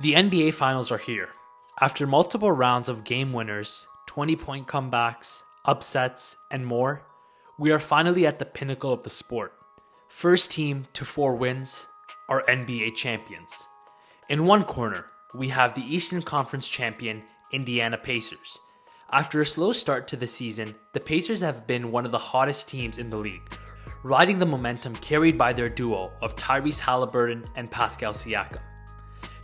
The NBA Finals are here. After multiple rounds of game winners, 20-point comebacks, upsets, and more, we are finally at the pinnacle of the sport. First team to 4 wins are NBA champions. In one corner, we have the Eastern Conference champion Indiana Pacers. After a slow start to the season, the Pacers have been one of the hottest teams in the league, riding the momentum carried by their duo of Tyrese Haliburton and Pascal Siakam.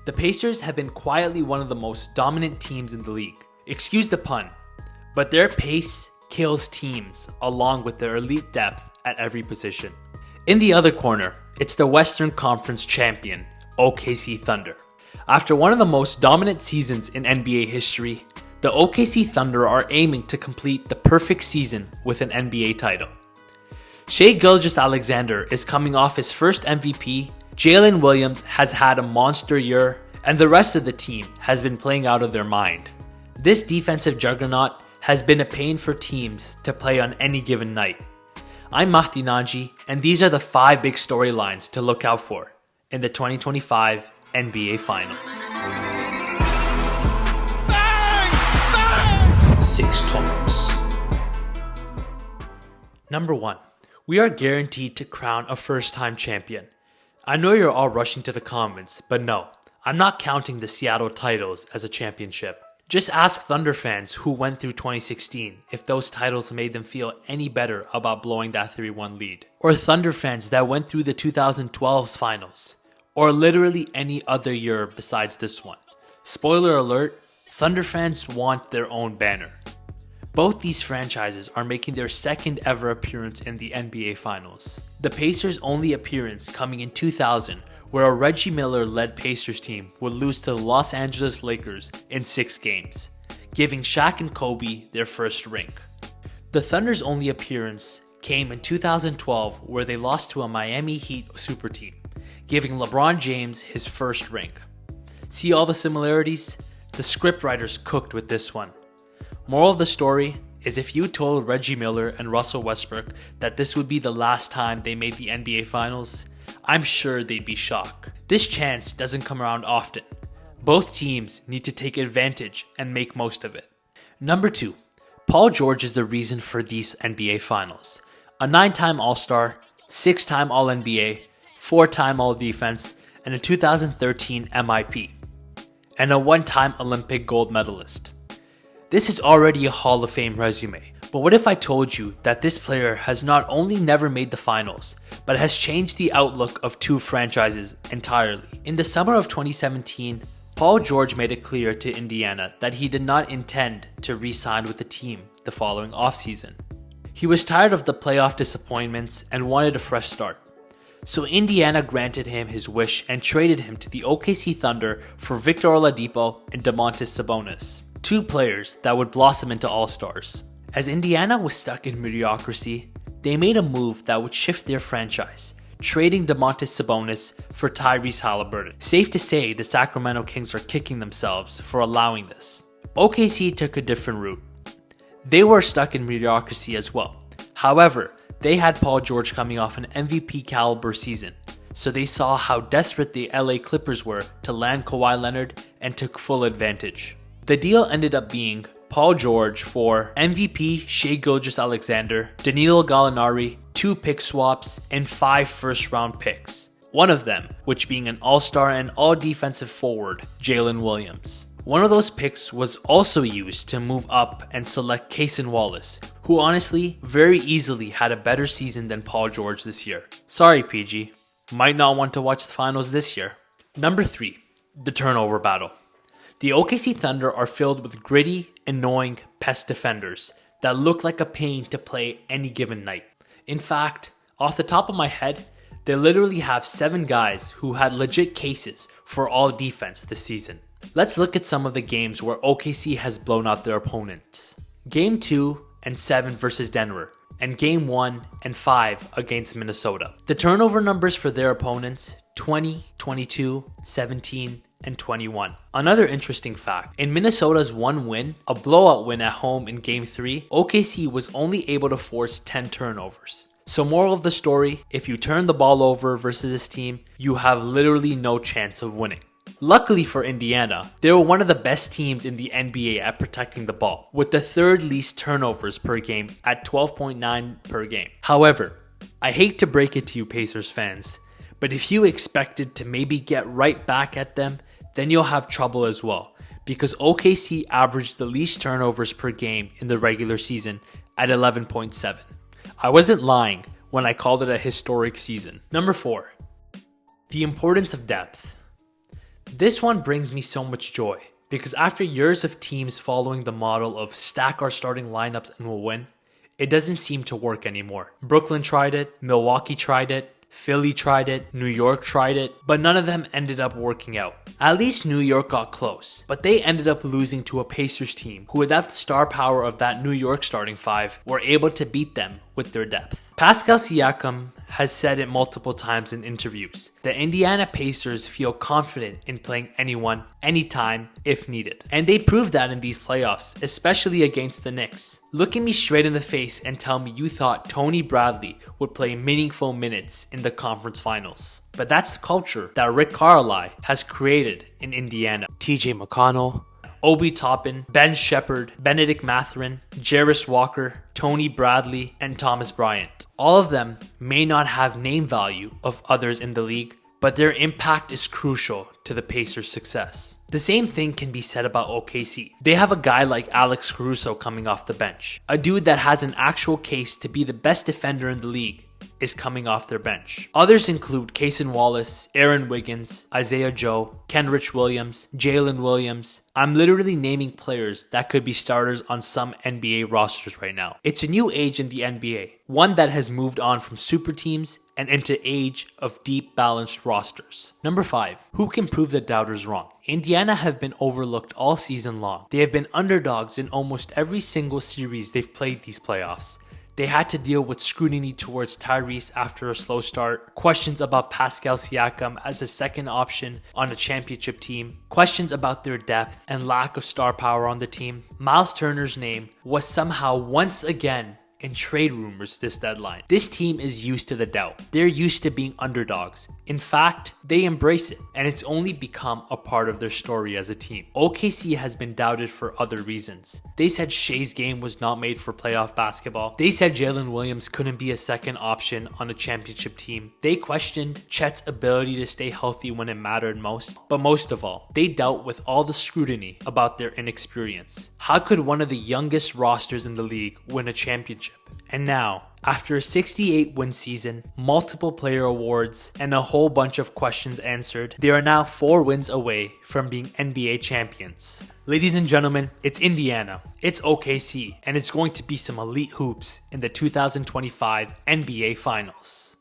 The Pacers have been quietly one of the most dominant teams in the league. Excuse the pun, but their pace kills teams along with their elite depth at every position. In the other corner, it's the Western Conference champion, OKC Thunder. After one of the most dominant seasons in NBA history, the OKC Thunder are aiming to complete the perfect season with an NBA title. Shai Gilgeous-Alexander is coming off his first MVP, Jalen Williams has had a monster year, and the rest of the team has been playing out of their mind. This defensive juggernaut has been a pain for teams to play on any given night. I'm Mahdi Naji, and these are the 5 big storylines to look out for in the 2025 NBA Finals. 6 topics. Number 1. We are guaranteed to crown a first-time champion. I know you're all rushing to the comments, but no, I'm not counting the Seattle titles as a championship. Just ask Thunder fans who went through 2016 if those titles made them feel any better about blowing that 3-1 lead. Or Thunder fans that went through the 2012's finals. Or literally any other year besides this one. Spoiler alert, Thunder fans want their own banner. Both these franchises are making their second ever appearance in the NBA Finals. The Pacers' only appearance coming in 2000, where a Reggie Miller-led Pacers team would lose to the Los Angeles Lakers in 6 games, giving Shaq and Kobe their first ring. The Thunder's only appearance came in 2012, where they lost to a Miami Heat super team, giving LeBron James his first ring. See all the similarities? The scriptwriters cooked with this one. Moral of the story is if you told Reggie Miller and Russell Westbrook that this would be the last time they made the NBA Finals, I'm sure they'd be shocked. This chance doesn't come around often. Both teams need to take advantage and make most of it. Number 2. Paul George is the reason for these NBA Finals. A 9-time All-Star, 6-time All-NBA, 4-time All-Defense, and a 2013 MIP. And a 1-time Olympic gold medalist. This is already a Hall of Fame resume, but what if I told you that this player has not only never made the finals, but has changed the outlook of 2 franchises entirely? In the summer of 2017, Paul George made it clear to Indiana that he did not intend to re-sign with the team the following offseason. He was tired of the playoff disappointments and wanted a fresh start. So Indiana granted him his wish and traded him to the OKC Thunder for Victor Oladipo and Domantas Sabonis. 2 players that would blossom into all-stars. As Indiana was stuck in mediocrity, they made a move that would shift their franchise, trading Domantas Sabonis for Tyrese Haliburton. Safe to say the Sacramento Kings are kicking themselves for allowing this. OKC took a different route. They were stuck in mediocrity as well. However, they had Paul George coming off an MVP caliber season, so they saw how desperate the LA Clippers were to land Kawhi Leonard and took full advantage. The deal ended up being Paul George for MVP Shai Gilgeous-Alexander, Danilo Gallinari, 2 pick swaps, and 5 first-round picks. One of them, which being an all-star and all-defensive forward, Jalen Williams. One of those picks was also used to move up and select Cason Wallace, who honestly very easily had a better season than Paul George this year. Sorry PG, might not want to watch the finals this year. Number 3, the turnover battle. The OKC Thunder are filled with gritty, annoying pest defenders that look like a pain to play any given night. In fact, off the top of my head, they literally have 7 guys who had legit cases for all defense this season. Let's look at some of the games where OKC has blown out their opponents. Game 2 and 7 versus Denver, and Game 1 and 5 against Minnesota. The turnover numbers for their opponents, 20, 22, 17, and 21. Another interesting fact, in Minnesota's 1 win, a blowout win at home in Game 3, OKC was only able to force 10 turnovers. So moral of the story, if you turn the ball over versus this team, you have literally no chance of winning. Luckily for Indiana, they were one of the best teams in the NBA at protecting the ball, with the third least turnovers per game at 12.9 per game. However, I hate to break it to you Pacers fans, but if you expected to maybe get right back at them, then you'll have trouble as well, because OKC averaged the least turnovers per game in the regular season at 11.7. I wasn't lying when I called it a historic season. Number 4, the importance of depth. This one brings me so much joy, because after years of teams following the model of stack our starting lineups and we'll win, it doesn't seem to work anymore. Brooklyn tried it, Milwaukee tried it, Philly tried it, New York tried it, but none of them ended up working out. At least New York got close, but they ended up losing to a Pacers team who, without the star power of that New York starting five, were able to beat them with their depth. Pascal Siakam has said it multiple times in interviews. The Indiana Pacers feel confident in playing anyone, anytime, if needed. And they proved that in these playoffs, especially against the Knicks. Look at me straight in the face and tell me you thought Tony Bradley would play meaningful minutes in the conference finals. But that's the culture that Rick Carlisle has created in Indiana. TJ McConnell, Obi Toppin, Ben Shepherd, Benedict Mathurin, Jarris Walker, Tony Bradley, and Thomas Bryant. All of them may not have name value of others in the league, but their impact is crucial to the Pacers' success. The same thing can be said about OKC. They have a guy like Alex Caruso coming off the bench, a dude that has an actual case to be the best defender in the league is coming off their bench. Others include Cason Wallace, Aaron Wiggins, Isaiah Joe, Kenrich Williams, Jalen Williams. I'm literally naming players that could be starters on some NBA rosters right now. It's a new age in the NBA, one that has moved on from super teams and into age of deep balanced rosters. Number 5, who can prove the doubters wrong? Indiana have been overlooked all season long. They have been underdogs in almost every single series they've played these playoffs. They had to deal with scrutiny towards Tyrese after a slow start, questions about Pascal Siakam as a second option on a championship team, questions about their depth and lack of star power on the team. Miles Turner's name was somehow once again in trade rumors this deadline. This team is used to the doubt. They're used to being underdogs. In fact, they embrace it, and it's only become a part of their story as a team. OKC has been doubted for other reasons. They said Shea's game was not made for playoff basketball. They said Jalen Williams couldn't be a second option on a championship team. They questioned Chet's ability to stay healthy when it mattered most. But most of all, they dealt with all the scrutiny about their inexperience. How could one of the youngest rosters in the league win a championship? And now, after a 68-win season, multiple player awards, and a whole bunch of questions answered, they are now 4 wins away from being NBA champions. Ladies and gentlemen, it's Indiana, it's OKC, and it's going to be some elite hoops in the 2025 NBA Finals.